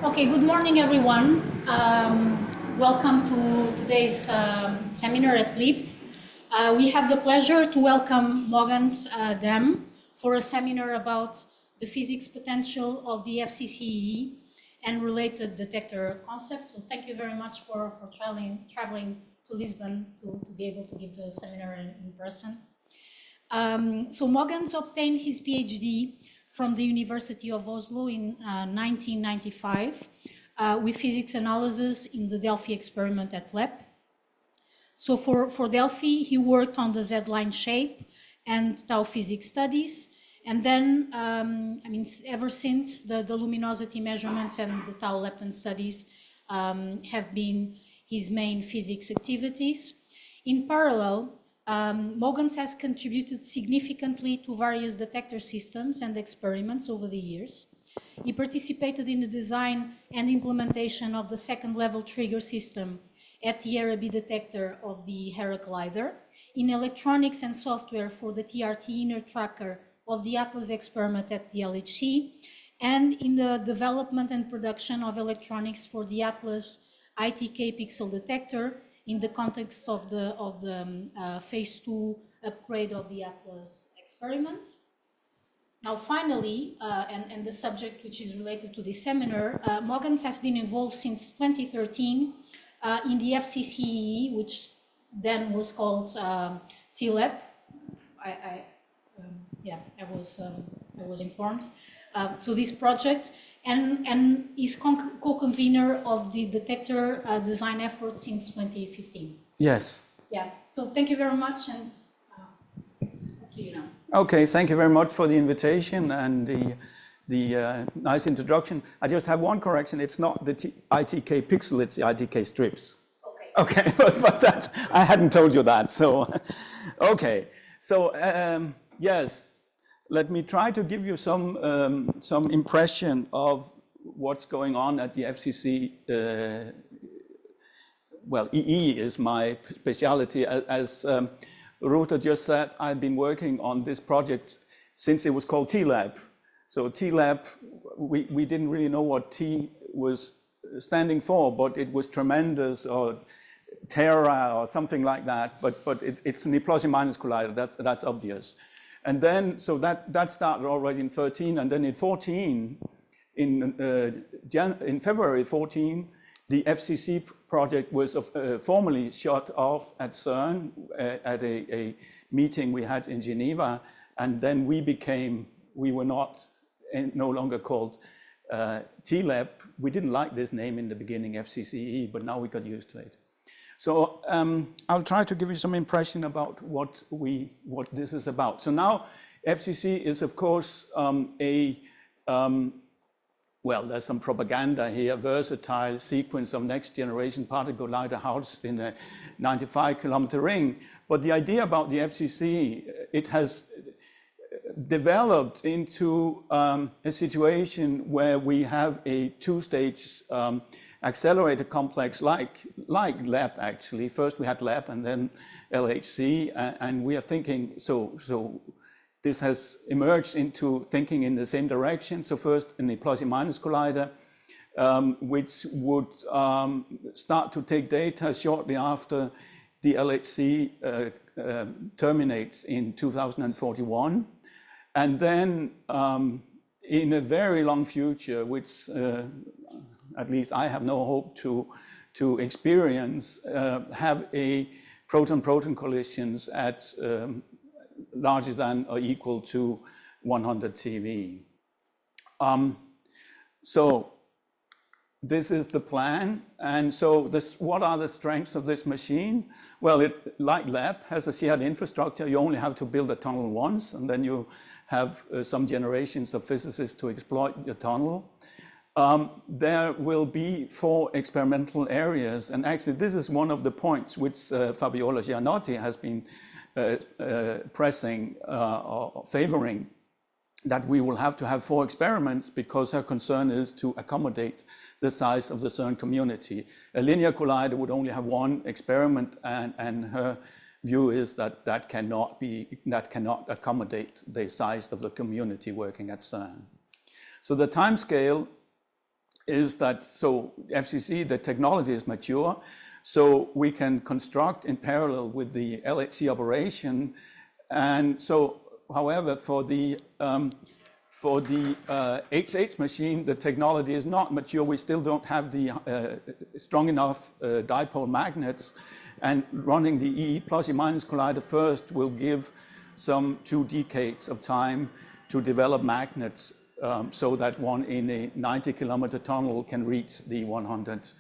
Okay, good morning, everyone. Welcome to today's seminar at LEAP. We have the pleasure to welcome Mogens for a seminar about the physics potential of the FCC-ee and related detector concepts. So thank you very much for traveling to Lisbon to be able to give the seminar in person. So Mogens obtained his PhD from the University of Oslo in 1995 with physics analysis in the Delphi experiment at LEP. So for Delphi, he worked on the Z-line shape and tau physics studies. And then, ever since, the luminosity measurements and the tau lepton studies have been his main physics activities. In parallel, Mogens has contributed significantly to various detector systems and experiments over the years. He participated in the design and implementation of the second-level trigger system at the Arabi detector of the Hera collider, in electronics and software for the TRT inner tracker of the Atlas experiment at the LHC, and in the development and production of electronics for the Atlas ITK pixel detector in the context of the phase 2 upgrade of the Atlas experiment. Now, finally, and the subject which is related to this seminar, Mogens has been involved since 2013 in the FCC-ee, which then was called TLAB. I was informed. So this project, and is co-convener of the detector design effort since 2015. Yes. Yeah, so thank you very much, and it's up to you now. Okay, thank you very much for the invitation and the nice introduction. I just have one correction. It's not the ITK pixel, it's the ITK strips. Okay. Okay, but that's, I hadn't told you that, so, okay. So, yes, let me try to give you some impression of what's going on at the FCC. Well, EE is my specialty. As Ruta just said, I've been working on this project since it was called TLAB. So TLAB, we didn't really know what T was standing for, but it was tremendous or Terra or something like that. But it's an E plus and minus collider. That's obvious. And then, so that started already in 13, and then in 14, in February 14, the FCC project was formally shut off at CERN at a meeting we had in Geneva, and then we were no longer called TLAB. We didn't like this name in the beginning, FCC-ee, but now we got used to it. So I'll try to give you some impression about what this is about. So now FCC is, of course, well, there's some propaganda here, versatile sequence of next generation particle collider housed in a 95-kilometer ring. But the idea about the FCC, it has developed into a situation where we have a two-stage accelerator complex like LAB actually. First we had LAB and then LHC, and we are thinking, so this has emerged into thinking in the same direction. So first in the plus and minus collider, which would start to take data shortly after the LHC terminates in 2041. And then in a very long future, which at least I have no hope to experience, have a proton-proton collisions at larger than or equal to 100 TeV. So this is the plan. And so what are the strengths of this machine? Well, it, like LAB, has a shared infrastructure. You only have to build a tunnel once, and then you have some generations of physicists to exploit your tunnel. There will be 4 experimental areas, and actually this is one of the points which Fabiola Gianotti has been pressing or favoring, that we will have to have 4 experiments because her concern is to accommodate the size of the CERN community. A linear collider would only have 1 experiment, and her view is that that cannot accommodate the size of the community working at CERN. So the time scale is that, so FCC, the technology is mature, so we can construct in parallel with the LHC operation. And so, however, for the HH machine, the technology is not mature. We still don't have the strong enough dipole magnets, and running the EE plus E minus collider first will give some 2 decades of time to develop magnets so that one in a 90-kilometer tunnel can reach the 100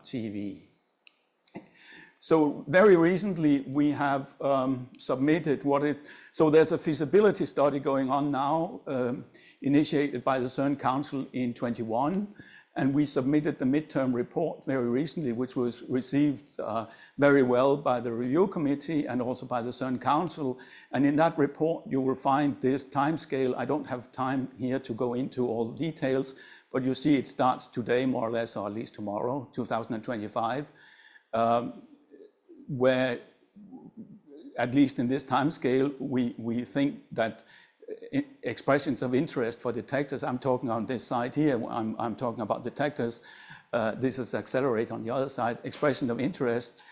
TeV. So very recently we have submitted so there's a feasibility study going on now, initiated by the CERN Council in 21, and we submitted the midterm report very recently, which was received very well by the review committee and also by the CERN Council. And in that report you will find this timescale. I don't have time here to go into all the details, but you see it starts today more or less, or at least tomorrow, 2025. Where, at least in this time scale, we think that expressions of interest for detectors, I'm talking on this side here, I'm talking about detectors, this is accelerator on the other side, expression of interest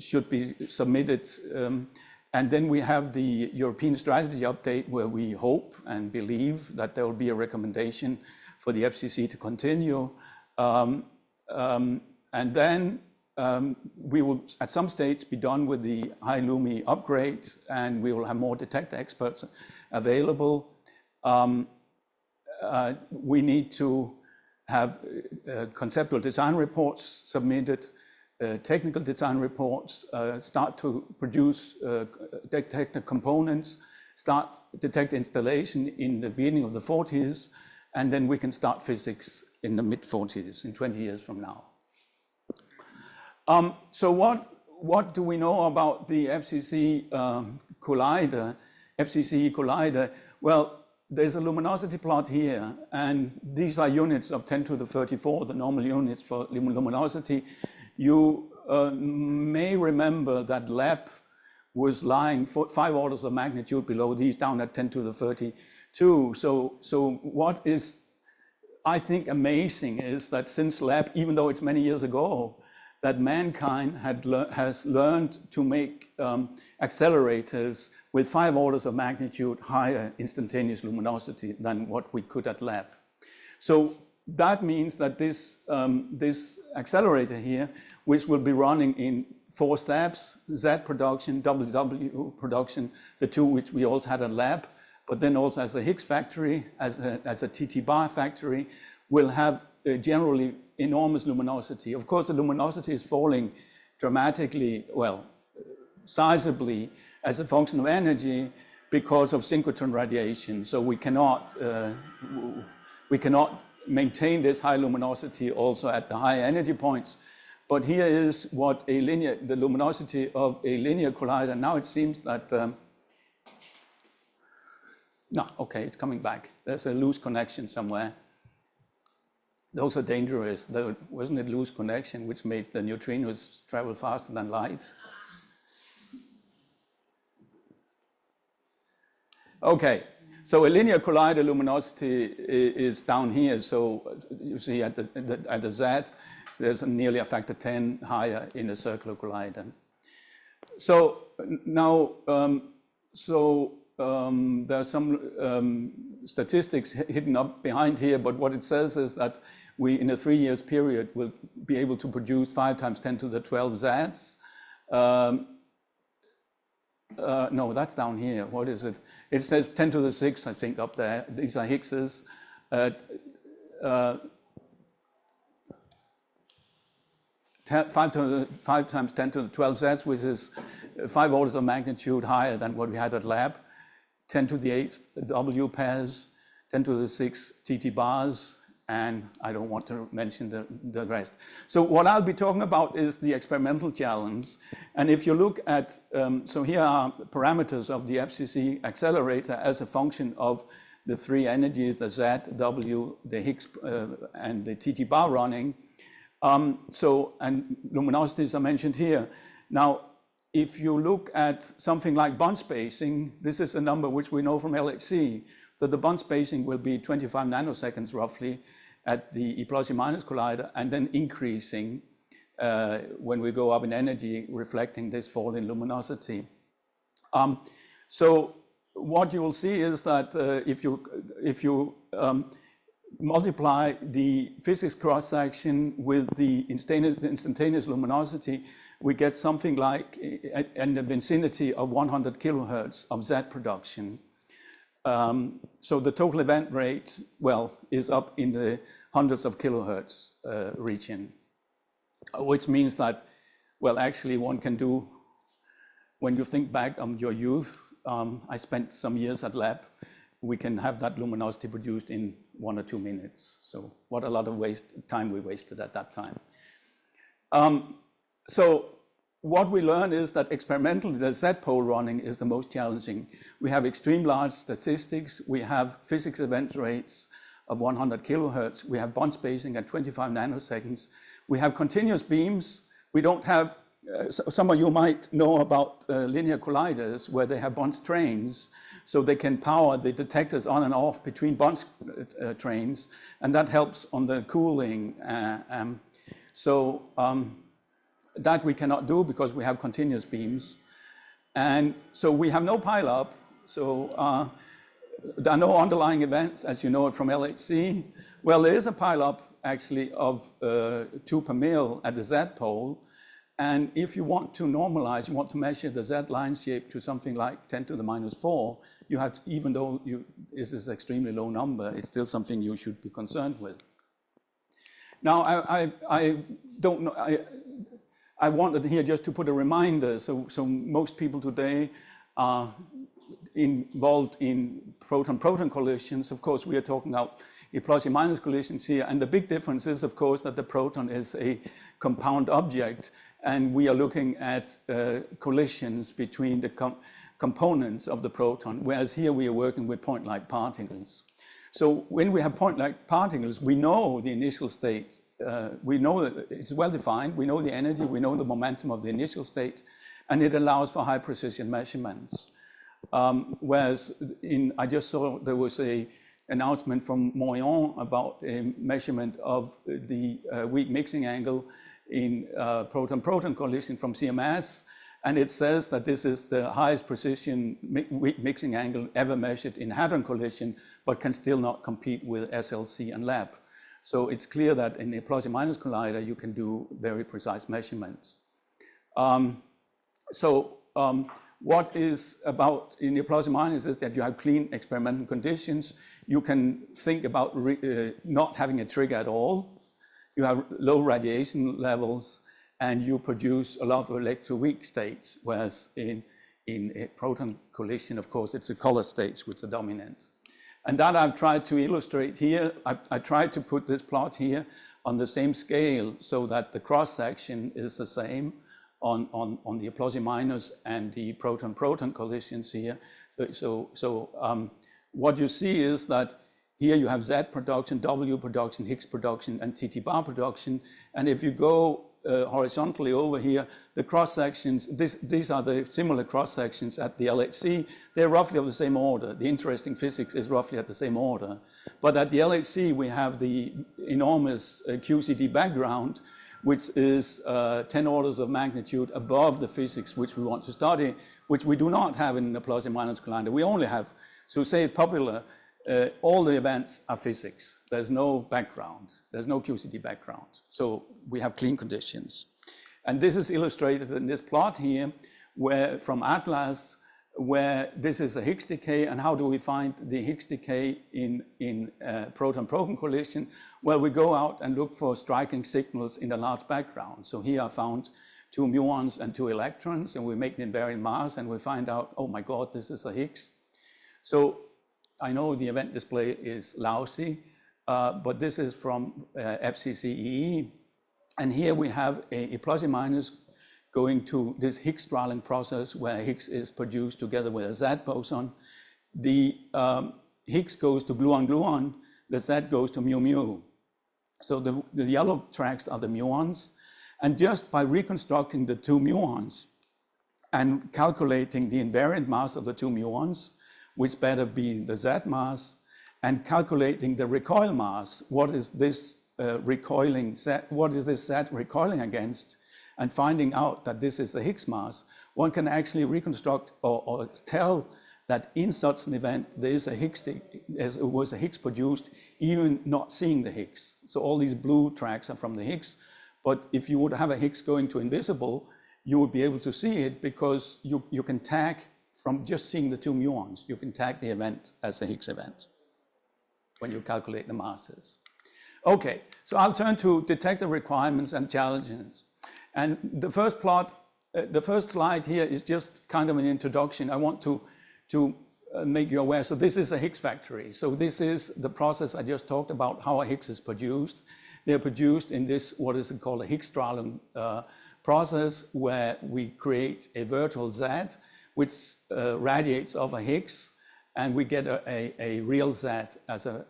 should be submitted. And then we have the European strategy update, where we hope and believe that there will be a recommendation for the FCC to continue. And then we will at some stage be done with the high Lumi upgrades, and we will have more detector experts available. We need to have conceptual design reports submitted, technical design reports, start to produce detector components, start detector installation in the beginning of the 40s, and then we can start physics in the mid-40s, in 20 years from now. So what do we know about the FCC collider, FCC-ee collider? Well, there's a luminosity plot here, and these are units of 10 to the 34, the normal units for luminosity. You may remember that LAP was lying 5 orders of magnitude below these, down at 10 to the 32. So what is, I think, amazing is that since LAP, even though it's many years ago, that mankind has learned to make accelerators with 5 orders of magnitude higher instantaneous luminosity than what we could at LAP. So that means that this accelerator here, which will be running in 4 steps, Z production, WW production, the 2 which we also had at LAP, but then also as a Higgs factory, as a TT bar factory, will have generally enormous luminosity. Of course, the luminosity is falling dramatically, well, sizably as a function of energy because of synchrotron radiation. So we cannot maintain this high luminosity also at the high energy points. But here is what the luminosity of a linear collider. Now it seems that, no, okay, it's coming back. There's a loose connection somewhere. Those are dangerous. There wasn't a loose connection which made the neutrinos travel faster than light. Okay, so a linear collider luminosity is down here. So you see at the Z, there's nearly a factor 10 higher in a circular collider. So now, there's some statistics hidden up behind here, but what it says is that we, in a 3 years period, will be able to produce 5 times 10 to the 12 Zs. No, that's down here. What is it? It says 10 to the 6, I think, up there. These are Higgses. 5 times 10 to the 12 Zs, which is 5 orders of magnitude higher than what we had at lab. 10 to the 8th W pairs, 10 to the 6th TT bars, and I don't want to mention the rest. So what I'll be talking about is the experimental challenge. And if you look at, so here are parameters of the FCC accelerator as a function of the 3 energies, the Z, W, the Higgs, and the TT bar running. And luminosities are mentioned here. Now, if you look at something like bond spacing, this is a number which we know from LHC, So the bond spacing will be 25 nanoseconds roughly at the E plus E minus collider, and then increasing when we go up in energy, reflecting this fall in luminosity. So what you will see is that if you multiply the physics cross-section with the instantaneous luminosity, we get something like in the vicinity of 100 kilohertz of Z production. So the total event rate, well, is up in the hundreds of kilohertz region, which means that, well, actually one can do, when you think back on your youth, I spent some years at lab, we can have that luminosity produced in 1 or 2 minutes. So what a lot of time we wasted at that time. So what we learned is that experimentally the Z-pole running is the most challenging. We have extreme large statistics. We have physics event rates of 100 kilohertz. We have bond spacing at 25 nanoseconds. We have continuous beams. We don't have, some of you might know about linear colliders where they have bond trains, so they can power the detectors on and off between bond trains, and that helps on the cooling. That we cannot do because we have continuous beams. And so we have no pileup. So there are no underlying events, as you know it from LHC. Well, there is a pileup actually of 2 per mil at the Z-pole. And if you want to normalize, you want to measure the Z line shape to something like 10 to the minus 4, you have to, even though this is an extremely low number, it's still something you should be concerned with. Now, I don't know, I wanted here just to put a reminder. So most people today are involved in proton-proton collisions. Of course, we are talking about E plus E minus collisions here. And the big difference is, of course, that the proton is a compound object. And we are looking at collisions between the components of the proton, whereas here we are working with point-like particles. So when we have point-like particles, we know the initial state. We know that it's well-defined. We know the energy. We know the momentum of the initial state. And it allows for high-precision measurements. Whereas I just saw there was an announcement from Mogens about a measurement of the weak mixing angle in proton-proton collision from CMS. And it says that this is the highest precision weak mixing angle ever measured in hadron collision, but can still not compete with SLC and LAB. So it's clear that in a plus or minus collider, you can do very precise measurements. What is about in the plus or minus is that you have clean experimental conditions. You can think about not having a trigger at all. You have low radiation levels, and you produce a lot of electroweak states, whereas in a proton collision, of course, it's the color states which are dominant. And that I've tried to illustrate here. I tried to put this plot here on the same scale so that the cross-section is the same on the plus or minus and the proton-proton collisions here. What you see is that here you have Z production, W production, Higgs production, and TT bar production. And if you go horizontally over here, the cross-sections, these are the similar cross-sections at the LHC. They're roughly of the same order. The interesting physics is roughly at the same order. But at the LHC, we have the enormous QCD background, which is 10 orders of magnitude above the physics which we want to study, which we do not have in the plus and minus collider. We only have, so say it popular, all the events are physics. There's no background. There's no QCD background. So we have clean conditions. And this is illustrated in this plot here, where from Atlas, where this is a Higgs decay. And how do we find the Higgs decay in proton-proton collision? Well, we go out and look for striking signals in the large background. So here I found 2 muons and 2 electrons, and we make the invariant mass, and we find out, oh my God, this is a Higgs. So I know the event display is lousy, but this is from FCC-ee. And here we have a plus or minus going to this Higgs-Strahling process where Higgs is produced together with a Z boson. The Higgs goes to gluon-gluon, the Z goes to mu-mu. So the yellow tracks are the muons. And just by reconstructing the 2 muons and calculating the invariant mass of the 2 muons, which better be the Z mass, and calculating the recoil mass. What is this recoiling Z? What is this Z recoiling against? And finding out that this is the Higgs mass, one can actually reconstruct or tell that in such an event there is a Higgs, was a Higgs produced, even not seeing the Higgs. So all these blue tracks are from the Higgs, but if you would have a Higgs going to invisible, you would be able to see it because you can tag from just seeing the two muons. You can tag the event as a Higgs event when you calculate the masses. Okay, so I'll turn to detector requirements and challenges. And the first plot, the first slide here is just kind of an introduction. I want to make you aware. So this is a Higgs factory. So this is the process I just talked about, how a Higgs is produced. They're produced in this, what is called a Higgs strahlung process, where we create a virtual Z, which radiates off a Higgs, and we get a real Z as a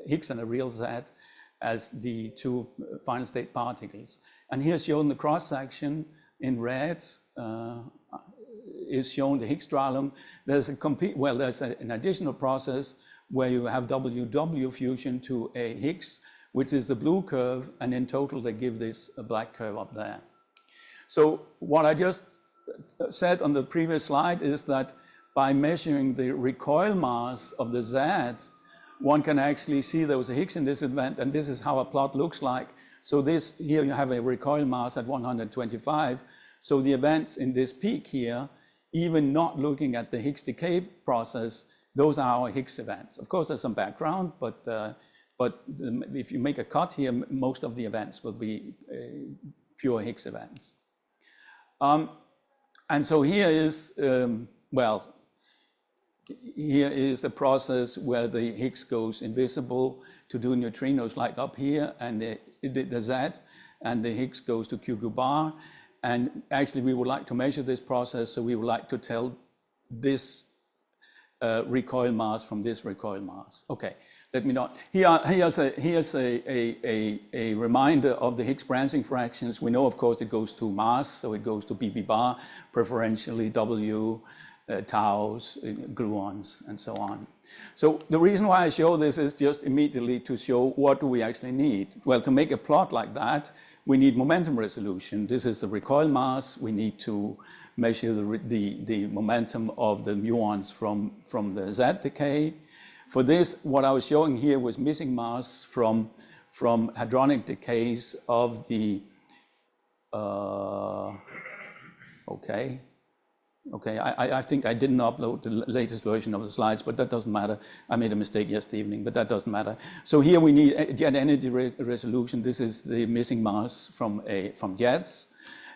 Higgs and a real Z as the two final state particles. And here's shown the cross section in red. Is shown the Higgs strahlung. There's an additional process where you have WW fusion to a Higgs, which is the blue curve, and in total they give this black curve up there. So what I just said on the previous slide is that by measuring the recoil mass of the Z, one can actually see there was a Higgs in this event, and this is how a plot looks like. So this here you have a recoil mass at 125. So the events in this peak here, even not looking at the Higgs decay process, those are our Higgs events. Of course, there's some background, but if you make a cut here, most of the events will be pure Higgs events. And so here is, here is a process where the Higgs goes invisible to do neutrinos like up here, and the Z, and the Higgs goes to Q bar. And actually, we would like to measure this process, so we would like to tell this recoil mass from this recoil mass. Okay, let me not. Here's a reminder of the Higgs branching fractions. We know, of course, it goes to mass, so it goes to BB bar, preferentially W, taus, gluons, and so on. So the reason why I show this is just immediately to show what do we actually need. Well, to make a plot like that, we need momentum resolution. This is the recoil mass. We need to measure the momentum of the muons from the Z decay. For this, what I was showing here was missing mass from hadronic decays of the, I think I didn't upload the latest version of the slides, but that doesn't matter. I made a mistake yesterday evening, but that doesn't matter. So here we need jet energy resolution. This is the missing mass from jets.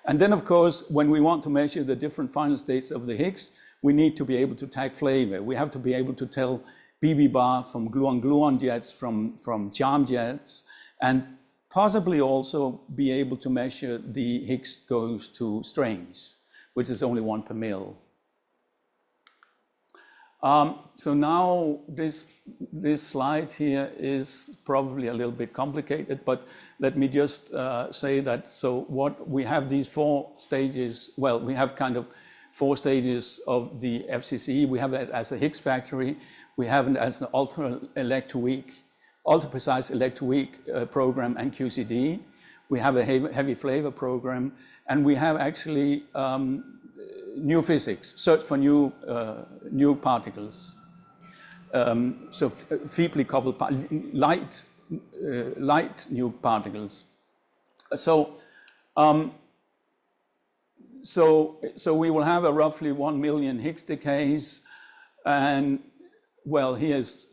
And then, of course, when we want to measure the different final states of the Higgs, we need to be able to tag flavor. We have to be able to tell BB bar from gluon jets, from charm jets, and possibly also be able to measure the Higgs goes to strains, which is only 1 per mil. So now this slide here is probably a little bit complicated, but let me just say that, so what we have these 4 stages, well, we have kind of 4 stages of the FCC. We have it as a Higgs factory. We have it as an ultra-precise electroweak program and QCD. We have a heavy flavor program, and we have actually new physics, search for new particles. So feebly coupled, light new particles. So we will have a roughly 1 million Higgs decays, and well, here's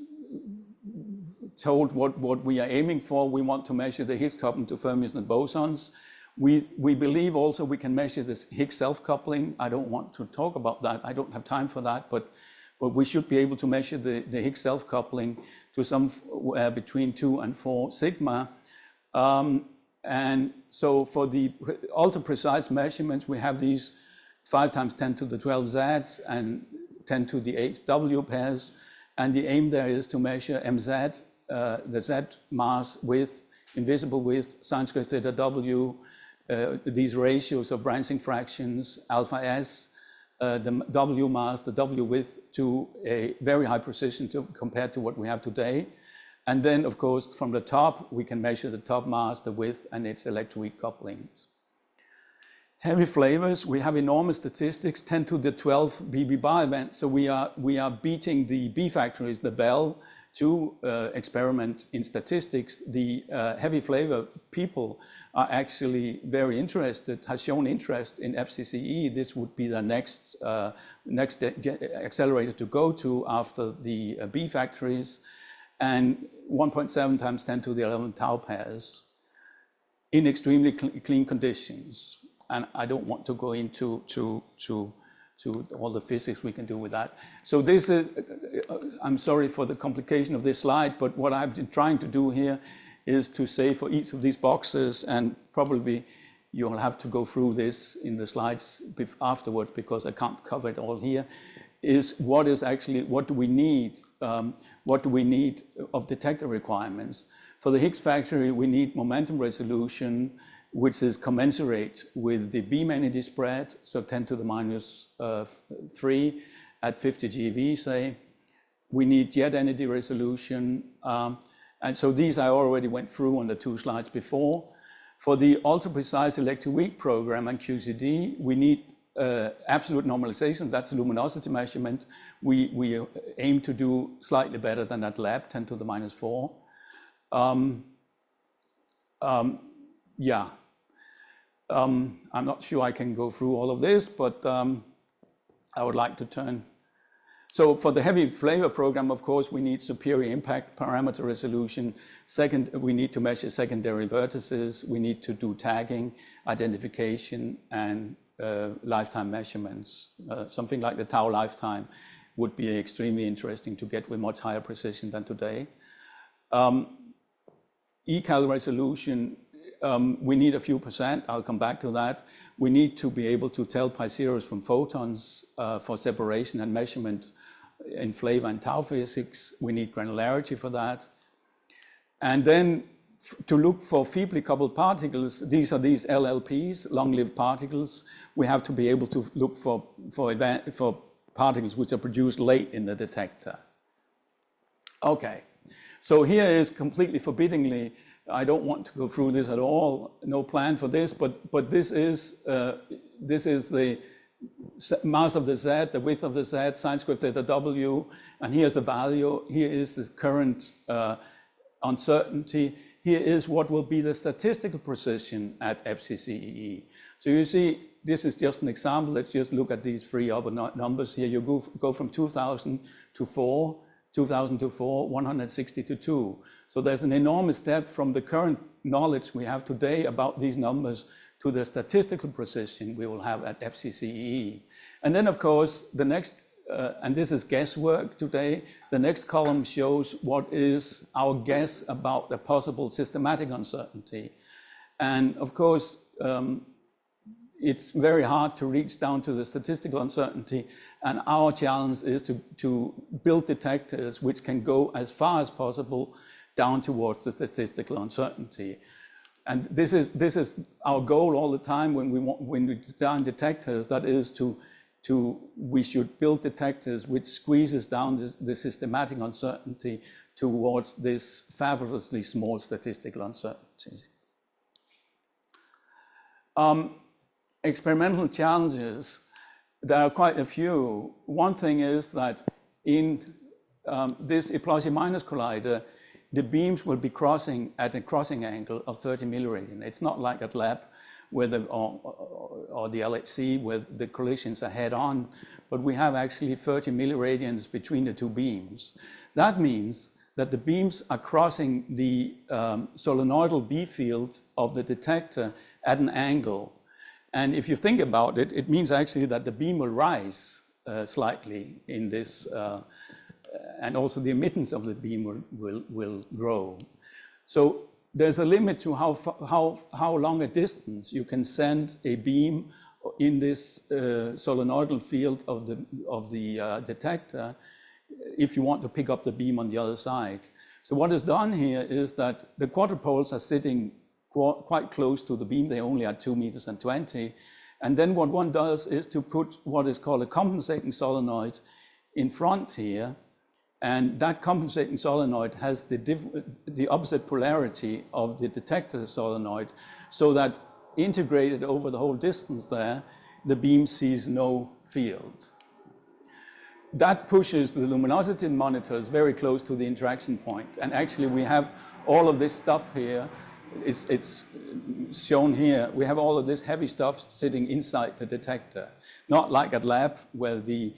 told what we are aiming for. We want to measure the Higgs coupling to fermions and bosons. We believe also we can measure this Higgs self-coupling. I don't want to talk about that. I don't have time for that, but we should be able to measure the Higgs self-coupling to somewhere between 2 and 4 sigma. And so for the ultra-precise measurements, we have these 5 times 10 to the 12 Zs and 10 to the 8 W pairs. And the aim there is to measure MZ, the Z mass with invisible with sine squared theta W, these ratios of branching fractions, alpha S, the W mass, the W width to a very high precision compared to what we have today. And then, of course, from the top, we can measure the top mass, the width, and its electroweak couplings. Heavy flavors, we have enormous statistics, 10 to the 12th BB bar event. So we are beating the B factories, the Bell, to experiment in statistics. The heavy flavor people are actually very interested, has shown interest in FCC-ee. This would be the next accelerator to go to after the B factories, and 1.7 times 10 to the 11 tau pairs in extremely clean conditions. And I don't want to go into all the physics we can do with that. So this is, I'm sorry for the complication of this slide, but what I've been trying to do here is to say for each of these boxes, and probably you'll have to go through this in the slides afterwards because I can't cover it all here, is what do we need of detector requirements. For the Higgs factory, we need momentum resolution, which is commensurate with the beam energy spread, so 10 to the minus 3 at 50 GeV, say. We need jet energy resolution, and so these I already went through on the 2 slides before. For the ultra-precise electroweak program and QCD, we need absolute normalization, that's luminosity measurement. We aim to do slightly better than that lab, 10 to the minus 4. I'm not sure I can go through all of this, but I would like to turn. So for the heavy flavor program, of course, we need superior impact parameter resolution. Second, we need to measure secondary vertices. We need to do tagging, identification, and lifetime measurements. Something like the tau lifetime would be extremely interesting to get with much higher precision than today. Ecal resolution, we need a few percent. I'll come back to that. We need to be able to tell pi zeros from photons for separation and measurement in flavor and tau physics. We need granularity for that. And then to look for feebly coupled particles, these are these LLPs, long-lived particles. We have to be able to look for particles which are produced late in the detector. Okay, so here is completely forbiddingly, I don't want to go through this at all, no plan for this, but this is the mass of the Z, the width of the Z, sine squared theta W, and here's the value, here is the current uncertainty, here is what will be the statistical precision at FCC-ee. So you see, this is just an example, let's just look at these 3 other numbers here. You go from 2000 to 4, 2000 to 4, 160 to 2. So there's an enormous step from the current knowledge we have today about these numbers to the statistical precision we will have at FCC-ee. And then, of course, the next, and this is guesswork today, the next column shows what is our guess about the possible systematic uncertainty. And of course, it's very hard to reach down to the statistical uncertainty, and our challenge is to build detectors which can go as far as possible down towards the statistical uncertainty. And this is our goal all the time when we design detectors, that is we should build detectors which squeezes down the systematic uncertainty towards this fabulously small statistical uncertainty. Experimental challenges, there are quite a few. One thing is that in this plus-minus collider, the beams will be crossing at a crossing angle of 30 milliradian. It's not like at lab or the LHC where the collisions are head-on, but we have actually 30 milliradians between the 2 beams. That means that the beams are crossing the solenoidal B field of the detector at an angle. And if you think about it, it means actually that the beam will rise slightly in this, and also the emittance of the beam will grow. So there's a limit to how long a distance you can send a beam in this solenoidal field of the detector if you want to pick up the beam on the other side. So what is done here is that the quadrupoles are sitting quite close to the beam. They only are 2 meters and 20. And then what one does is to put what is called a compensating solenoid in front here. And that compensating solenoid has the opposite polarity of the detector solenoid, so that integrated over the whole distance there, the beam sees no field. That pushes the luminosity monitors very close to the interaction point. And actually we have all of this stuff here. It's shown here. We have all of this heavy stuff sitting inside the detector. Not like at lab where the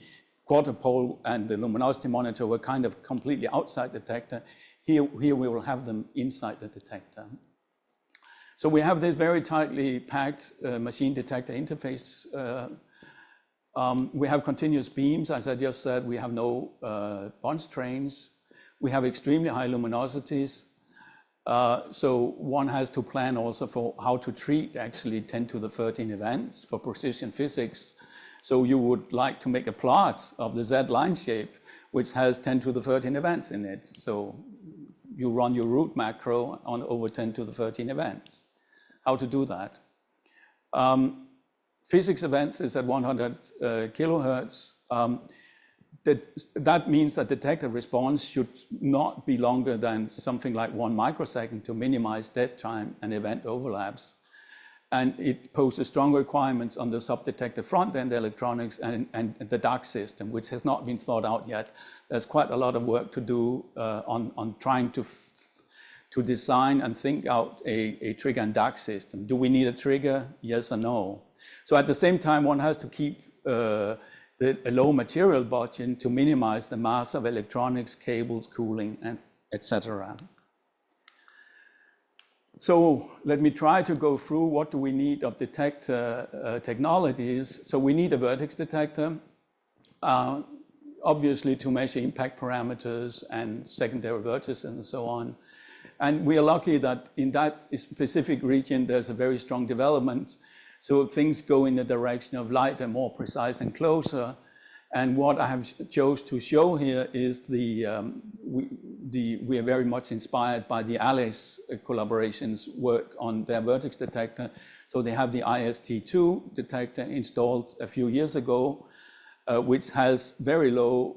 quarter pole and the luminosity monitor were kind of completely outside the detector. Here we will have them inside the detector. So we have this very tightly packed machine detector interface. We have continuous beams, as I just said. We have no bunch trains. We have extremely high luminosities. So one has to plan also for how to treat actually 10 to the 13 events for precision physics. So you would like to make a plot of the Z line shape, which has 10 to the 13 events in it. So you run your root macro on over 10 to the 13 events. How to do that? Physics events is at 100 kilohertz. That means that detector response should not be longer than something like 1 microsecond to minimize dead time and event overlaps. And it poses strong requirements on the subdetector front-end electronics and the DAC system, which has not been thought out yet. There's quite a lot of work to do on trying to design and think out a trigger and DAC system. Do we need a trigger? Yes or no? So at the same time, one has to keep a low material budget to minimize the mass of electronics, cables, cooling, and etc. So let me try to go through what do we need of detector technologies. So we need a vertex detector, obviously to measure impact parameters and secondary vertices and so on. And we are lucky that in that specific region, there's a very strong development. So things go in the direction of light and more precise and closer. And what I have chose to show here is we are very much inspired by the Alice collaboration's work on their vertex detector. So they have the IST2 detector installed a few years ago, which has very low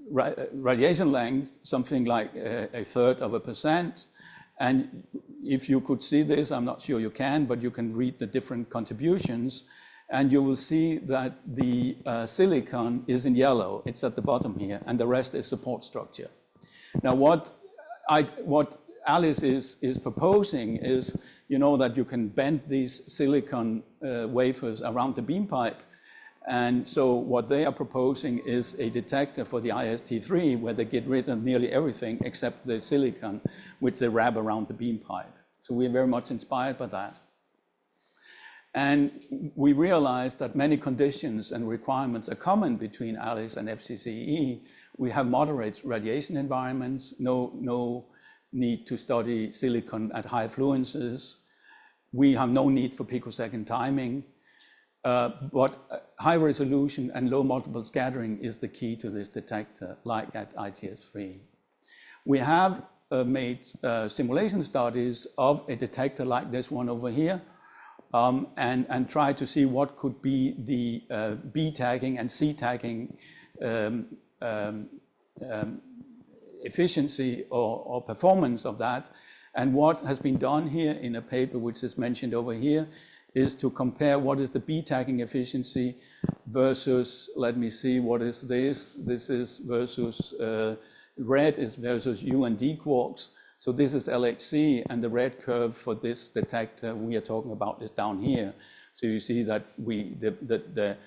radiation length, something like a third of a percent. And if you could see this, I'm not sure you can, but you can read the different contributions. And you will see that the silicon is in yellow. It's at the bottom here, and the rest is support structure. Now, what Alice is proposing is, you know, that you can bend these silicon wafers around the beam pipe. And so what they are proposing is a detector for the IST3, where they get rid of nearly everything except the silicon, which they wrap around the beam pipe. So we're very much inspired by that. And we realize that many conditions and requirements are common between ALICE and FCC-ee. We have moderate radiation environments, no need to study silicon at high fluences. We have no need for picosecond timing, but high resolution and low multiple scattering is the key to this detector, like at ITS-3. We have made simulation studies of a detector like this one over here, and try to see what could be the B tagging and C tagging efficiency or performance of that. And what has been done here in a paper which is mentioned over here is to compare what is the B tagging efficiency versus, let me see, what is this? This is versus, red is versus U and D quarks. So this is LHC, and the red curve for this detector we are talking about is down here. So you see that the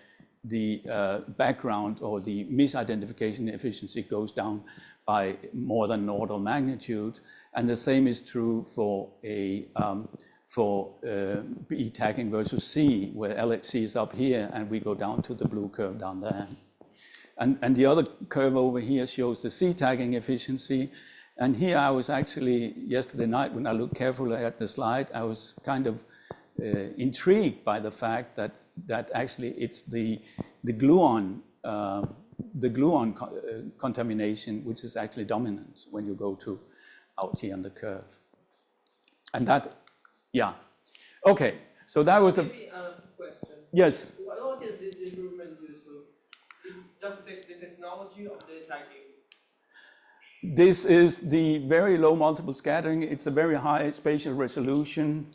background or the misidentification efficiency goes down by more than an order of magnitude, and the same is true for B tagging versus C, where LHC is up here, and we go down to the blue curve down there. And the other curve over here shows the C tagging efficiency. And here I was actually, yesterday night when I looked carefully at the slide, I was kind of intrigued by the fact that actually it's the gluon contamination which is actually dominant when you go to out here on the curve. And that, yeah. Okay, So that was the... Maybe a question. Yes. What is this improvement used to? Just the technology of the tracking? This is the very low multiple scattering. It's a very high spatial resolution.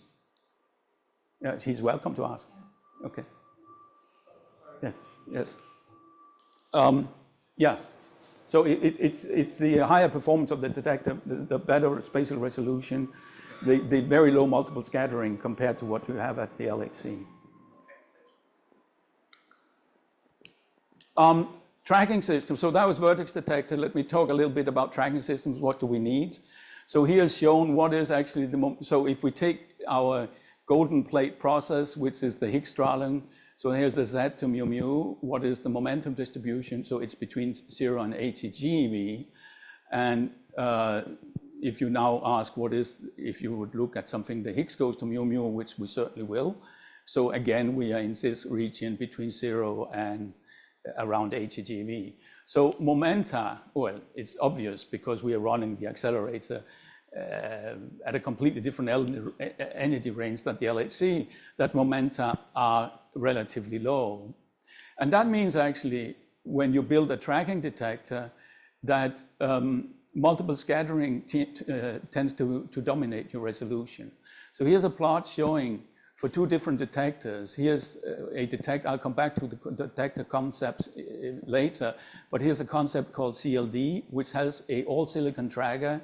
Yeah, he's welcome to ask. Okay. Yes, yes. Yeah. So it's the higher performance of the detector, the better spatial resolution, the very low multiple scattering compared to what you have at the LHC. Tracking systems. So that was vertex detector. Let me talk a little bit about tracking systems. What do we need? So here's shown what is actually the... So if we take our golden plate process, which is the Higgs strahlung, so here's the Z to mu mu. What is the momentum distribution? So it's between 0 and 80 GeV. And if you now ask what is, if you would look at something, the Higgs goes to mu mu, which we certainly will. So again, we are in this region between 0 and around 80 GeV. So momenta, well, it's obvious because we are running the accelerator at a completely different energy range than the LHC, that momenta are relatively low. And that means actually when you build a tracking detector that multiple scattering tends to dominate your resolution. So here's a plot showing for two different detectors. Here's a detector, I'll come back to the detector concepts later, but here's a concept called CLD, which has a all silicon tracker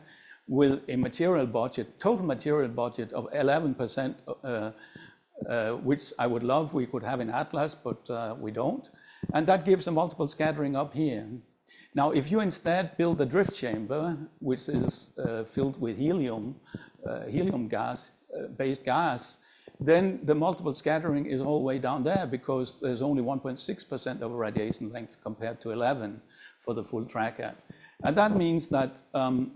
with a material budget, total material budget of 11%, which I would love we could have in Atlas, but we don't. And that gives a multiple scattering up here. Now, if you instead build a drift chamber, which is filled with helium, helium gas, based gas, then the multiple scattering is all the way down there because there's only 1.6% of radiation length compared to 11 for the full tracker. And that means that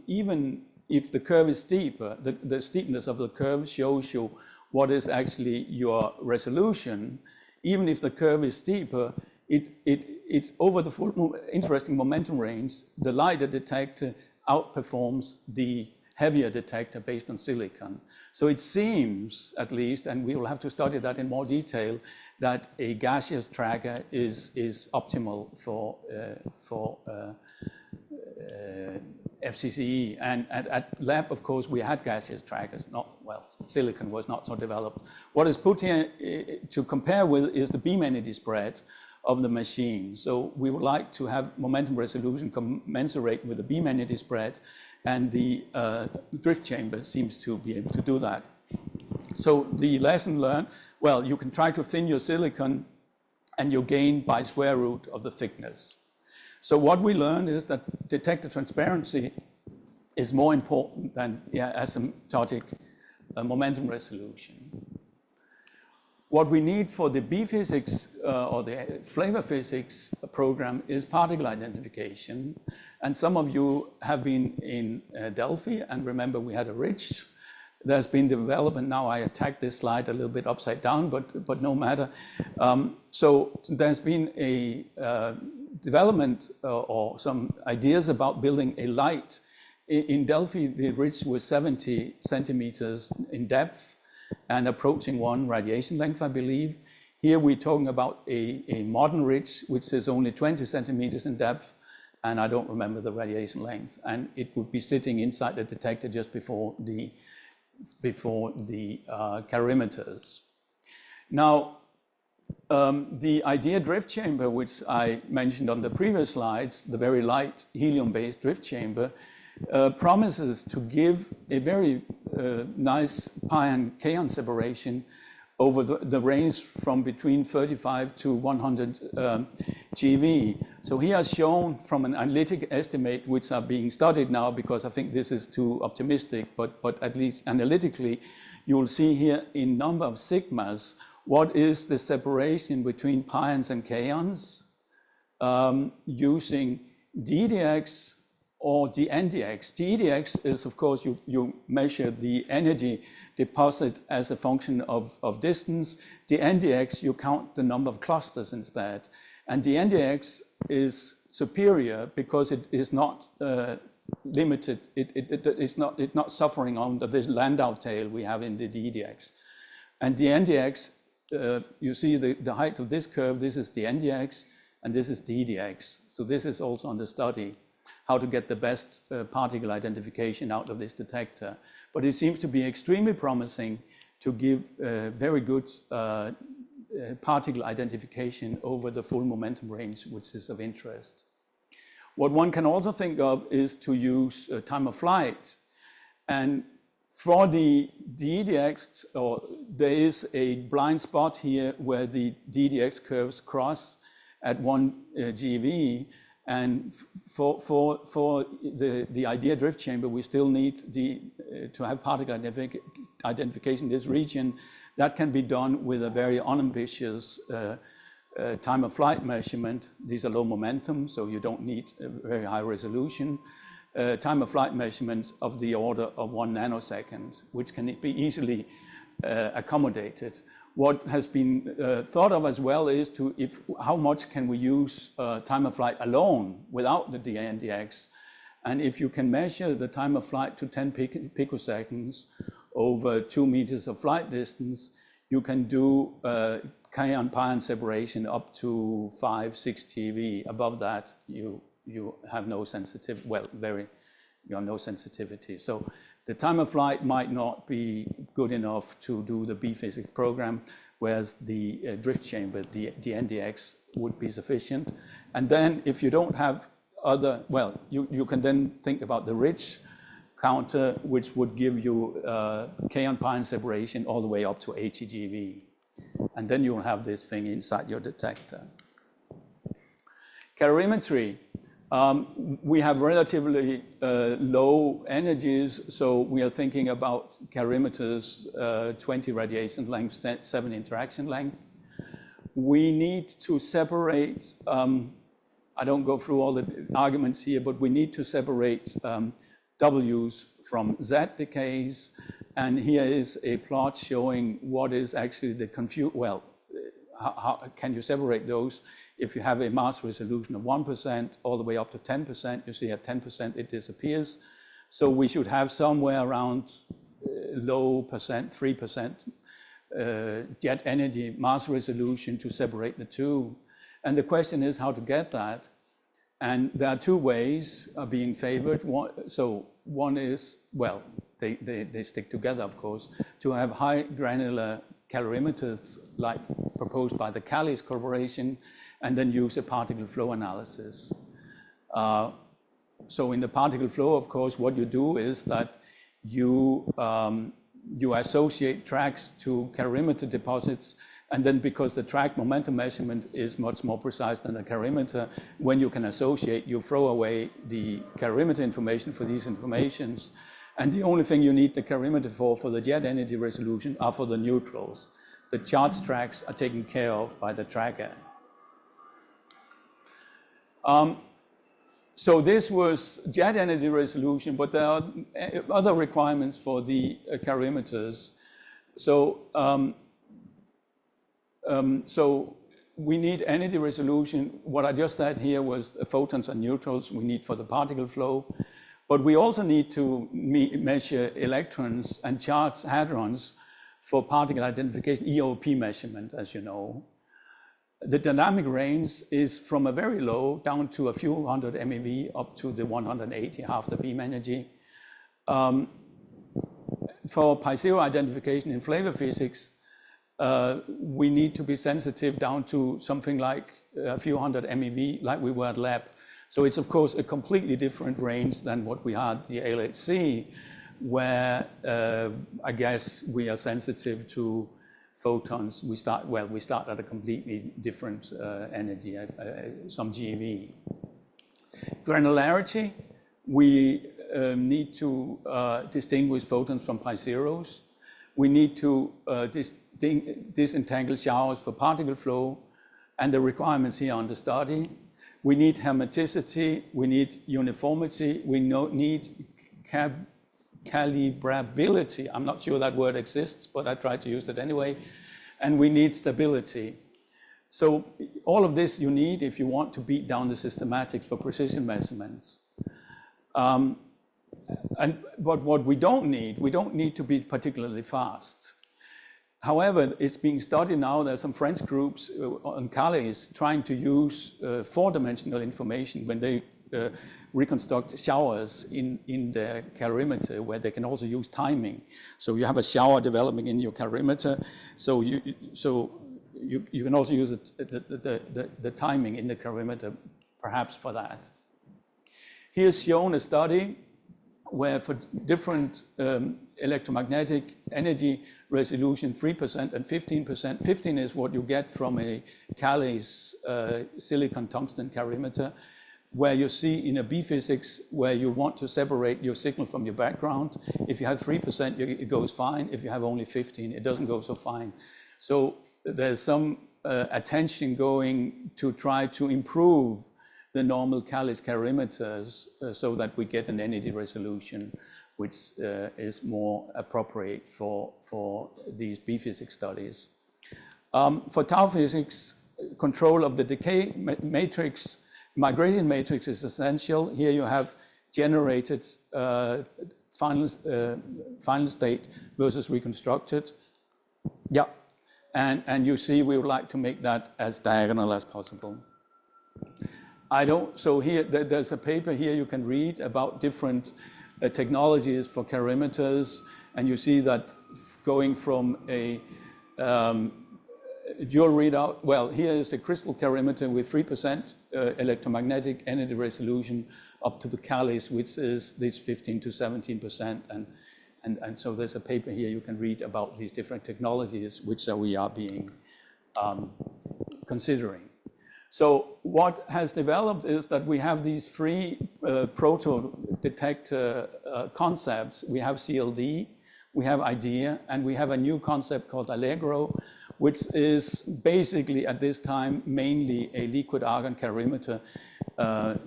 even if the curve is steeper, the steepness of the curve shows you what is actually your resolution. Even if the curve is steeper, it's over the full interesting momentum range, the lighter detector outperforms the heavier detector based on silicon. So it seems, at least, and we will have to study that in more detail, that a gaseous tracker is optimal for FCC-ee. And at lab, of course, we had gaseous trackers. Silicon was not so developed. What is put here to compare with is the beam energy spread of the machine. So we would like to have momentum resolution commensurate with the beam energy spread, and the drift chamber seems to be able to do that. So the lesson learned, well, you can try to thin your silicon and you gain by square root of the thickness. So what we learned is that detector transparency is more important than asymptotic momentum resolution. What we need for the B physics or the flavor physics program is particle identification. And some of you have been in Delphi, and remember we had a ridge. There's been development. Now I attacked this slide a little bit upside down, but no matter. So there's been a development or some ideas about building a light. In Delphi, the ridge was 70 centimeters in depth and approaching 1 radiation length, I believe. Here we're talking about a modern ridge, which is only 20 centimeters in depth, and I don't remember the radiation length. And it would be sitting inside the detector just before the calorimeters. Now, the idea drift chamber, which I mentioned on the previous slides, the very light helium-based drift chamber, promises to give a very nice pion kaon separation over the range from between 35 to 100 GeV. So he has shown from an analytic estimate, which are being studied now because I think this is too optimistic, but at least analytically, you will see here in number of sigmas, what is the separation between pions and kaons using DDX or the NDX. DDX is, of course, you measure the energy deposit as a function of distance. The NDX, you count the number of clusters instead. And the NDX is superior because it is not limited. It's not suffering under this Landau tail we have in the DDX. And the NDX, you see the height of this curve, this is the NDX, and this is the EDX. So this is also under study, how to get the best particle identification out of this detector. But it seems to be extremely promising to give very good particle identification over the full momentum range, which is of interest. What one can also think of is to use time of flight. And for the EDX, there is a blind spot here where the DDX curves cross at 1 GeV. And for the idea drift chamber, we still need to have particle identification in this region. That can be done with a very unambitious time of flight measurement. These are low momentum, so you don't need a very high resolution. Time of flight measurements of the order of 1 nanosecond, which can be easily accommodated. What has been thought of as well is how much can we use time of flight alone without the NDX. And if you can measure the time of flight to 10 picoseconds over 2 meters of flight distance, you can do pi separation up to 5, 6 TeV. Above that, you have no sensitivity. Well, you have no sensitivity. So the time of flight might not be good enough to do the B-physics program, whereas the drift chamber, the NDX, would be sufficient. And then if you don't have other, well, you can then think about the Ridge counter, which would give you pi separation all the way up to 80 GeV. And then you'll have this thing inside your detector. Calorimetry. We have relatively low energies, so we are thinking about calorimeters, 20 radiation length, 7 interaction length. We need to separate, I don't go through all the arguments here, but we need to separate W's from Z decays. And here is a plot showing what is actually the how can you separate those? If you have a mass resolution of 1% all the way up to 10%, you see at 10% it disappears. So we should have somewhere around low percent, 3% jet energy mass resolution to separate the two. And the question is how to get that. And there are two ways being favored. One is, well, they stick together, of course, to have high granular calorimeters like proposed by the Callies Corporation, and then use a particle flow analysis. So in the particle flow, of course, what you do is that you associate tracks to calorimeter deposits, and then because the track momentum measurement is much more precise than the calorimeter, when you can associate, you throw away the calorimeter information for these informations. And the only thing you need the calorimeter for the jet energy resolution are for the neutrals. The charge tracks are taken care of by the tracker. So this was jet energy resolution, but there are other requirements for the calorimeters. So we need energy resolution. What I just said here was the photons and neutrals we need for the particle flow. But we also need to measure electrons and charged hadrons for particle identification, EOP measurement, as you know. The dynamic range is from a very low down to a few hundred MeV up to the 180, half the beam energy. For pi-zero identification in flavor physics, we need to be sensitive down to something like a few hundred MeV, like we were at lab. So it's, of course, a completely different range than what we had the LHC, where I guess we are sensitive to photons. We start at a completely different energy, some GeV. Granularity, we need to distinguish photons from pi-zeros. We need to disentangle showers for particle flow, and the requirements here on the study. We need hermeticity, we need uniformity, we need calibrability. I'm not sure that word exists, but I try to use it anyway. And we need stability. So all of this you need if you want to beat down the systematics for precision measurements. But what we don't need to be particularly fast. However, it's being studied now. There's some French groups on Calais trying to use four-dimensional information when they reconstruct showers in their calorimeter, where they can also use timing. So you have a shower developing in your calorimeter, so you can also use the timing in the calorimeter, perhaps for that. Here's shown a study where for different electromagnetic energy resolution, 3% and 15%. 15 is what you get from a Calais silicon tungsten calorimeter, where you see in a B physics where you want to separate your signal from your background. If you have 3%, it goes fine. If you have only 15, it doesn't go so fine. So there's some attention going to try to improve the normal Calais calorimeters so that we get an energy resolution which is more appropriate for these B physics studies. For tau physics, control of the decay matrix, migration matrix is essential. Here you have generated final state versus reconstructed. Yeah, and you see we would like to make that as diagonal as possible. So here, there's a paper here you can read about different technologies for calorimeters, and you see that going from a dual readout, well, here is a crystal calorimeter with 3% electromagnetic energy resolution up to the Calais, which is this 15 to 17%. And so there's a paper here you can read about these different technologies which we are being considering. So what has developed is that we have these three proto-detector concepts. We have CLD, we have IDEA, and we have a new concept called Allegro, which is basically at this time mainly a liquid argon calorimeter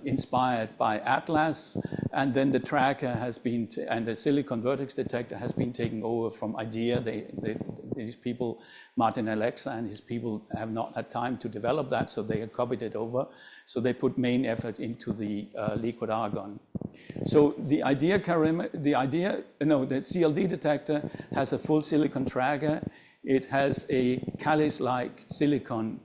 inspired by Atlas, and then the tracker has been, and the silicon vertex detector has been taken over from IDEA. These people, Martin Alexa and his people, have not had time to develop that, so they have copied it over. So they put main effort into the liquid argon. So the CLD detector has a full silicon tracker. It has a Calais-like silicon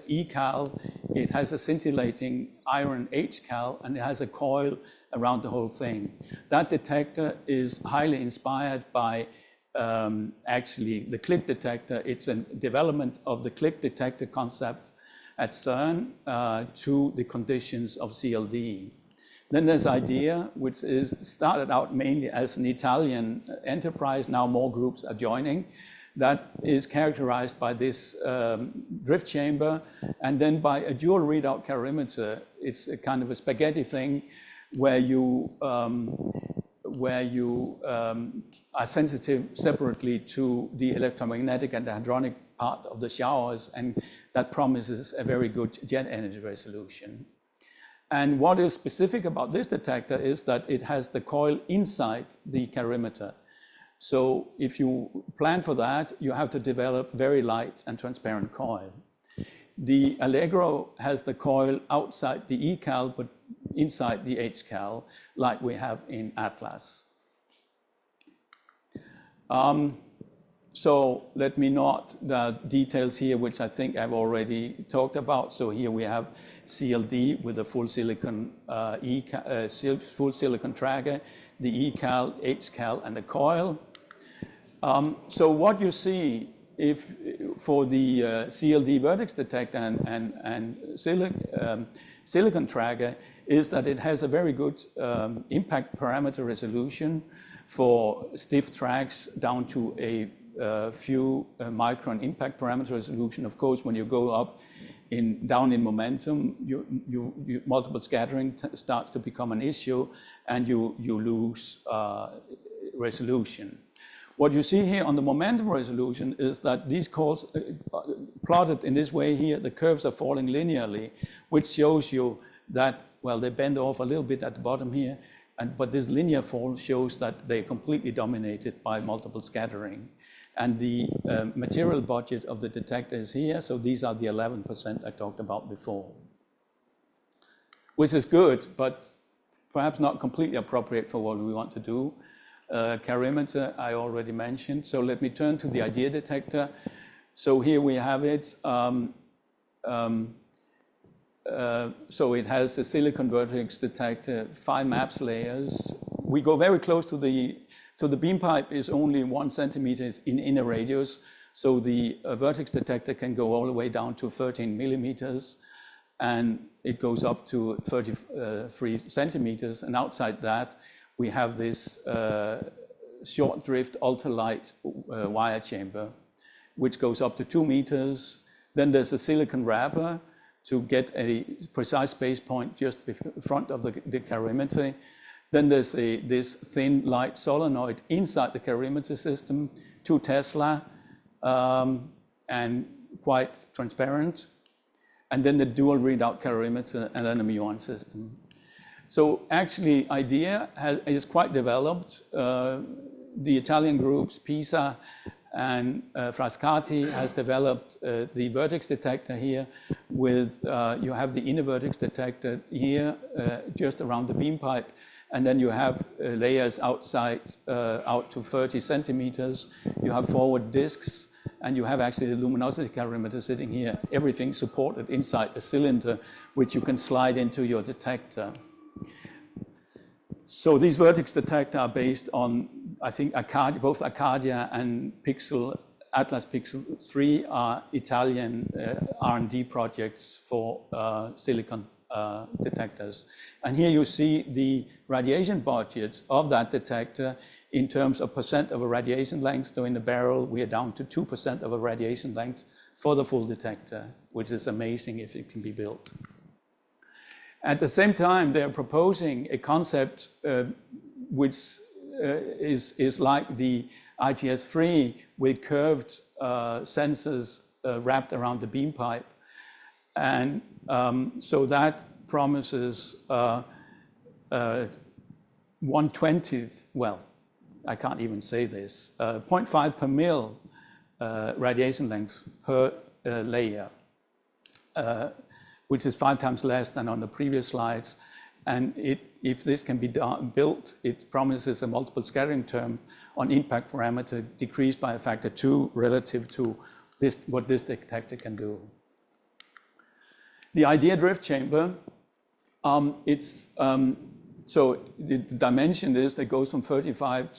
E-cal. It has a scintillating iron H-cal, and it has a coil around the whole thing. That detector is highly inspired by actually the click detector. It's a development of the click detector concept at CERN to the conditions of CLD. Then there's IDEA, which is started out mainly as an Italian enterprise. Now more groups are joining. That is characterized by this drift chamber, and then by a dual readout calorimeter. It's a kind of a spaghetti thing where you are sensitive separately to the electromagnetic and the hadronic part of the showers, and that promises a very good jet energy resolution. And what is specific about this detector is that it has the coil inside the calorimeter. So if you plan for that, you have to develop very light and transparent coil. The Allegro has the coil outside the E-cal, but inside the H-cal, like we have in Atlas. So let me note the details here, which I think I've already talked about. So here we have CLD with a full silicon full silicon tracker, the E-cal, H-cal, and the coil. So what you see if for the CLD vertex detector and silicon tracker is that it has a very good impact parameter resolution for stiff tracks down to a few micron impact parameter resolution. Of course, when you go up down in momentum, multiple scattering starts to become an issue, and you lose resolution. What you see here on the momentum resolution is that these curves plotted in this way here, the curves are falling linearly, which shows you that, well, they bend off a little bit at the bottom here, but this linear fall shows that they're completely dominated by multiple scattering. And the material budget of the detector is here, so these are the 11% I talked about before, which is good, but perhaps not completely appropriate for what we want to do. calorimeter I already mentioned. So let me turn to the idea detector. So here we have it. So it has a silicon vertex detector, 5 MAPS layers. We go very close to so the beam pipe is only 1 centimeter in inner radius. So the vertex detector can go all the way down to 13 millimeters, and it goes up to 33 centimeters. And outside that, we have this short drift ultralight wire chamber, which goes up to 2 meters. Then there's a silicon wrapper to get a precise space point just in front of the calorimeter. Then there's this thin light solenoid inside the calorimeter system, 2 Tesla, and quite transparent. And then the dual readout calorimeter and then a muon system. So actually, IDEA is quite developed. The Italian groups, PISA and Frascati, has developed the vertex detector here with, you have the inner vertex detector here, just around the beam pipe, and then you have layers outside, out to 30 centimeters. You have forward discs, and you have actually the luminosity calorimeter sitting here, everything supported inside a cylinder, which you can slide into your detector. So these vertex detectors are based on, I think, both Arcadia and Atlas Pixel 3 are Italian R&D projects for silicon detectors. And here you see the radiation budget of that detector in terms of percent of a radiation length. So in the barrel, we are down to 2% of a radiation length for the full detector, which is amazing if it can be built. At the same time, they're proposing a concept which is like the ITS-3 with curved sensors wrapped around the beam pipe. And so that promises 1/20th, well, I can't even say this, 0.5 per mil radiation length per layer, which is 5 times less than on the previous slides. And if this can be built, it promises a multiple scattering term on impact parameter decreased by a factor 2 relative to what this detector can do. The IDEA drift chamber, so the dimension is that goes from 35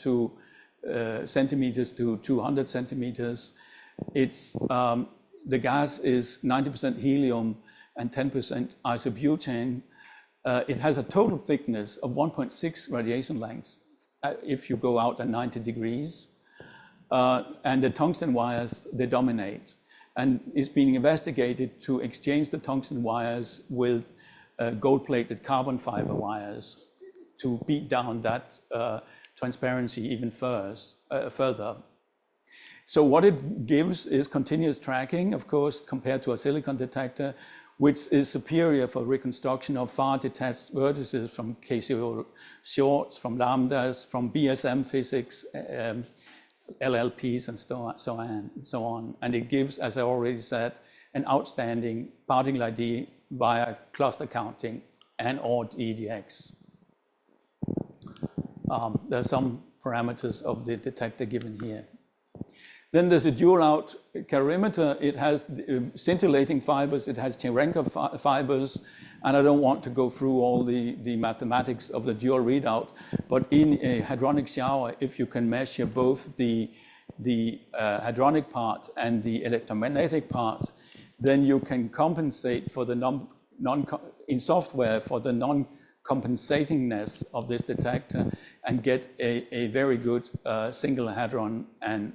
centimeters to 200 centimeters. The gas is 90% helium and 10% isobutane. It has a total thickness of 1.6 radiation lengths if you go out at 90 degrees. And the tungsten wires, they dominate. And it's being investigated to exchange the tungsten wires with gold-plated carbon fiber wires to beat down that transparency even further. So what it gives is continuous tracking, of course, compared to a silicon detector, which is superior for reconstruction of far detached vertices from KCO shorts, from lambdas, from BSM physics, LLPs, and so on. And it gives, as I already said, an outstanding particle ID via cluster counting and or EDX. There are some parameters of the detector given here. Then there's a dual-out calorimeter. It has scintillating fibers, it has Cherenkov fibers, and I don't want to go through all the mathematics of the dual readout, but in a hadronic shower, if you can measure both the hadronic part and the electromagnetic part, then you can compensate for the in software for the non-compensatingness of this detector and get a very good single hadron and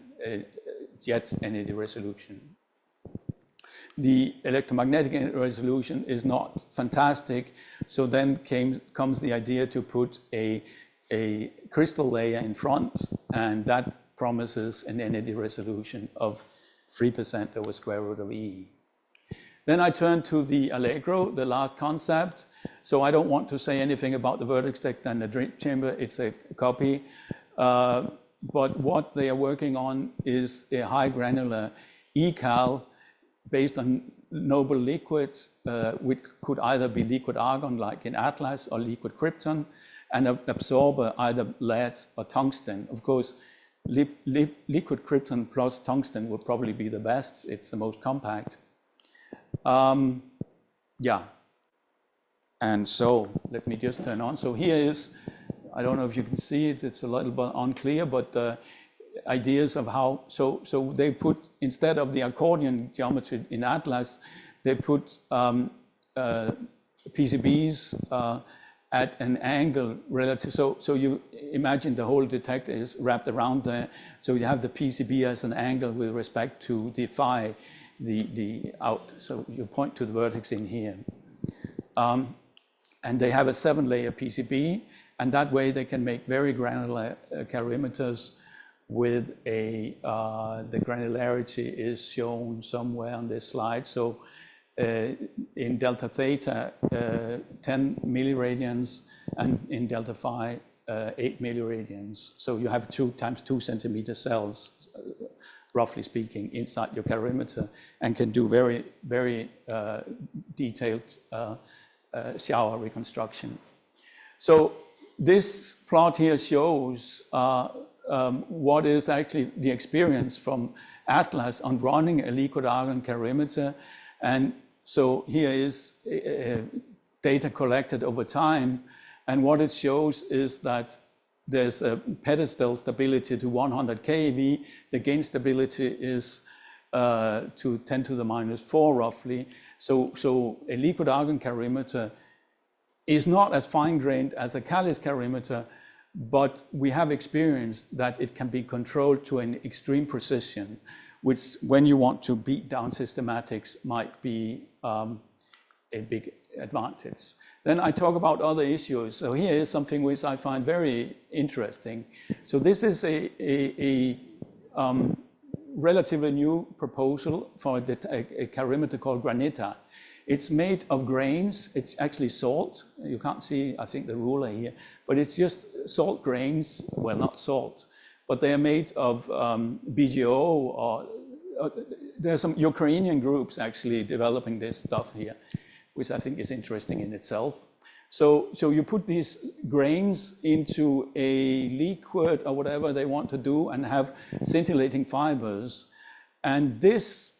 jet energy resolution. The electromagnetic resolution is not fantastic, so then comes the idea to put a crystal layer in front, and that promises an energy resolution of 3% over square root of E. Then I turn to the Allegro, the last concept. So I don't want to say anything about the vertex detector and the drift chamber, it's a copy. But what they are working on is a high granular eCal based on noble liquids, which could either be liquid argon like in Atlas or liquid krypton. and an absorber, either lead or tungsten. Of course, liquid krypton plus tungsten would probably be the best. It's the most compact. Yeah. And so let me just turn on. So here is, I don't know if you can see it, it's a little bit unclear, but ideas of how, so they put, instead of the accordion geometry in Atlas, they put PCBs at an angle relative. So you imagine the whole detector is wrapped around there. So you have the PCB as an angle with respect to the phi, the out. So you point to the vertex in here. And they have a 7-layer PCB, and that way they can make very granular calorimeters with a, the granularity is shown somewhere on this slide. So in delta theta, 10 milliradians, and in delta phi, 8 milliradians. So you have 2 times 2 centimeter cells, roughly speaking, inside your calorimeter, and can do very, very detailed shower reconstruction. So this plot here shows what is actually the experience from Atlas on running a liquid argon calorimeter. And so here is data collected over time. And what it shows is that there's a pedestal stability to 100 keV. The gain stability is to 10 to the minus 4 roughly. So a liquid argon calorimeter is not as fine-grained as a Callis calorimeter, but we have experienced that it can be controlled to an extreme precision, which when you want to beat down systematics might be a big advantage. Then I talk about other issues. So here is something which I find very interesting. So this is a relatively new proposal for a calorimeter called granita. It's made of grains. It's actually salt. You can't see, I think, the ruler here, but it's just salt grains. Well, not salt, but they are made of BGO, or there are some Ukrainian groups actually developing this stuff here, which I think is interesting in itself. So you put these grains into a liquid or whatever they want to do and have scintillating fibers. And this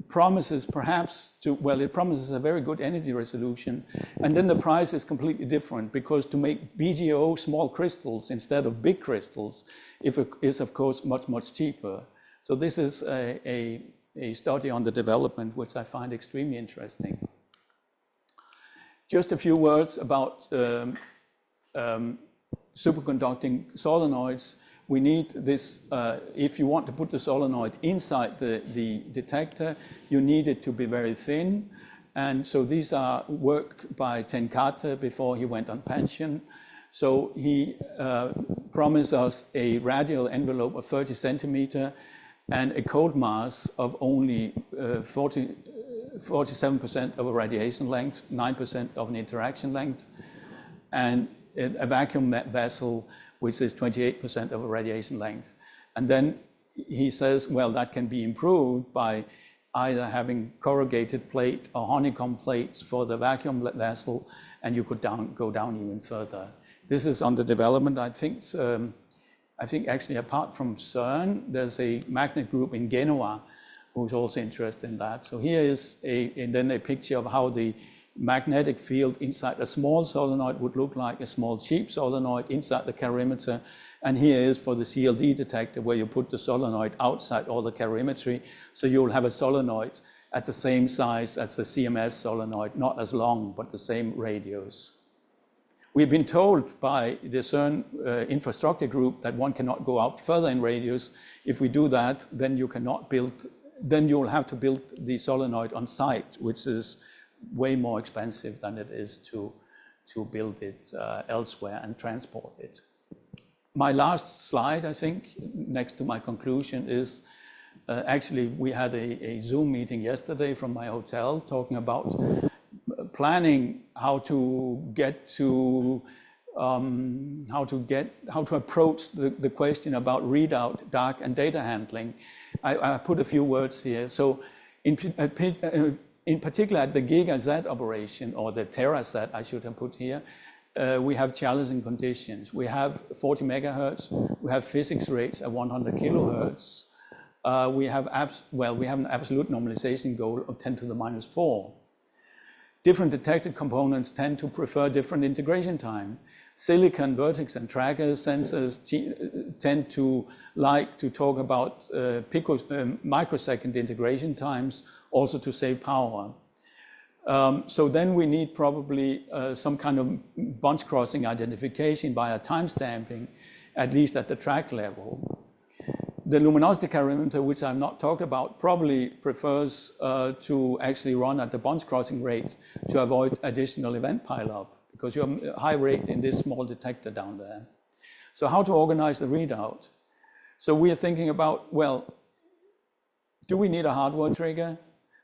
promises perhaps to, well, it promises a very good energy resolution. And then the price is completely different, because to make BGO small crystals instead of big crystals is of course much, much cheaper. So this is a study on the development, which I find extremely interesting. Just a few words about superconducting solenoids. We need this, if you want to put the solenoid inside the detector, you need it to be very thin. And so these are work by Tenkate before he went on pension. So he promised us a radial envelope of 30 centimeter and a cold mass of only 47% of a radiation length, 9% of an interaction length, and a vacuum vessel which is 28% of a radiation length. And then he says, well, that can be improved by either having corrugated plate or honeycomb plates for the vacuum vessel, and you could go down even further. This is under development. I think actually apart from CERN, there's a magnet group in Genoa who's also interested in that. So here is then a picture of how the magnetic field inside a small solenoid would look like, a small cheap solenoid inside the calorimeter. And here is for the CLD detector, where you put the solenoid outside all the calorimetry. So you'll have a solenoid at the same size as the CMS solenoid, not as long, but the same radius. We've been told by the CERN infrastructure group that one cannot go out further in radius. If we do that, then you cannot build, then you'll have to build the solenoid on site, which is way more expensive than it is to build it elsewhere and transport it. My last slide, I think, next to my conclusion is actually we had a Zoom meeting yesterday from my hotel talking about planning how to approach the question about readout, dark, and data handling. I put a few words here. So in particular at the GigaZ operation, or the TeraZ I should have put here, we have challenging conditions. We have 40 megahertz, we have physics rates at 100 kilohertz. We have an absolute normalization goal of 10 to the minus 4. Different detected components tend to prefer different integration time. Silicon, vertex, and tracker sensors tend to like to talk about microsecond integration times, also to save power. So then we need probably some kind of bunch crossing identification via time stamping, at least at the track level. The luminosity calorimeter, which I've not talked about, probably prefers to actually run at the bunch crossing rate to avoid additional event pileup, because you have a high rate in this small detector down there. So how to organize the readout? So we are thinking about, well, do we need a hardware trigger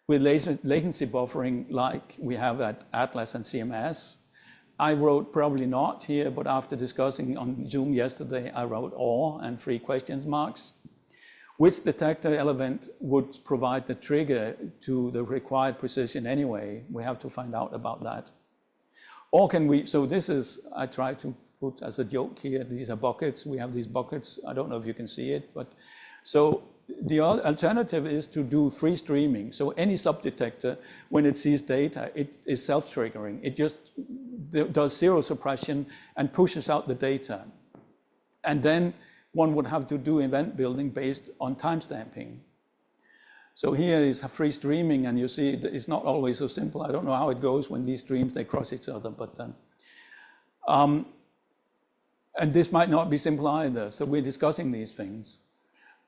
with latency buffering like we have at Atlas and CMS? I wrote probably not here, but after discussing on Zoom yesterday, I wrote or and 3 question marks. Which detector element would provide the trigger to the required precision anyway? We have to find out about that. Or can we, so this is, I try to put as a joke here, these are buckets. We have these buckets. I don't know if you can see it, but so the alternative is to do free streaming. So any subdetector, when it sees data, it is self-triggering. It just does zero suppression and pushes out the data. And then one would have to do event building based on timestamping. So here is free streaming, and you see it's not always so simple. I don't know how it goes when these streams, they cross each other, but and this might not be simple either. So we're discussing these things.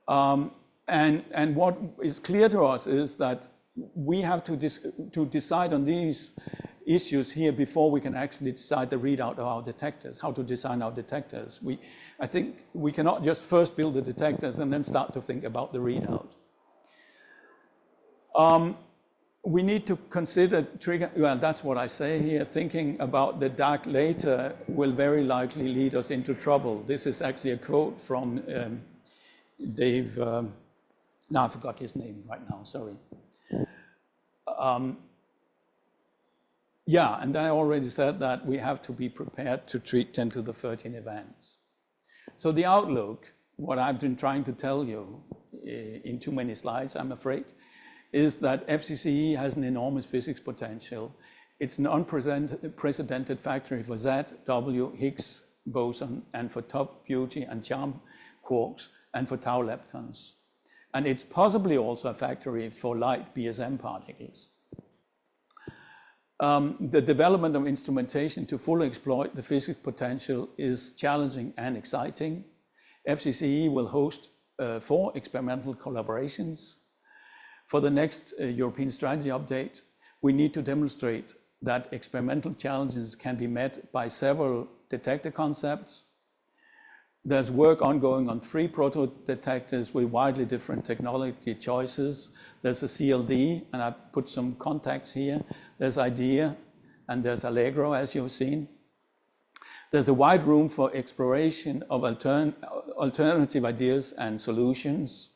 And what is clear to us is that we have to decide on these issues here before we can actually decide the readout of our detectors, how to design our detectors. I think we cannot just first build the detectors and then start to think about the readout. We need to consider trigger, well, that's what I say here, thinking about the dark later will very likely lead us into trouble. This is actually a quote from Dave, now I forgot his name right now, sorry. Yeah, and I already said that we have to be prepared to treat 10 to the 13 events. So the outlook, what I've been trying to tell you in too many slides, I'm afraid, is that FCC-ee has an enormous physics potential. It's an unprecedented factory for Z, W, Higgs boson, and for top beauty and charm quarks, and for tau leptons. And it's possibly also a factory for light BSM particles. The development of instrumentation to fully exploit the physics potential is challenging and exciting. FCC-ee will host 4 experimental collaborations. For the next European strategy update, we need to demonstrate that experimental challenges can be met by several detector concepts. There's work ongoing on 3 proto-detectors with widely different technology choices. There's a CLD, and I put some contacts here. There's IDEA, and there's Allegro, as you've seen. There's a wide room for exploration of alternative ideas and solutions.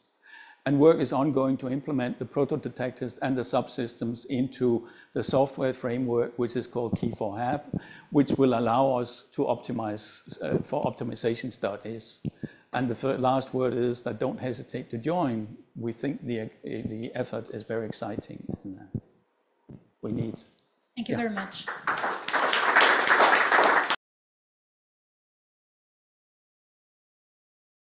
And work is ongoing to implement the proto-detectors and the subsystems into the software framework, which is called Key4HAB, which will allow us to optimize for optimization studies. And the last word is that don't hesitate to join. We think the effort is very exciting, and we need. Thank you very much.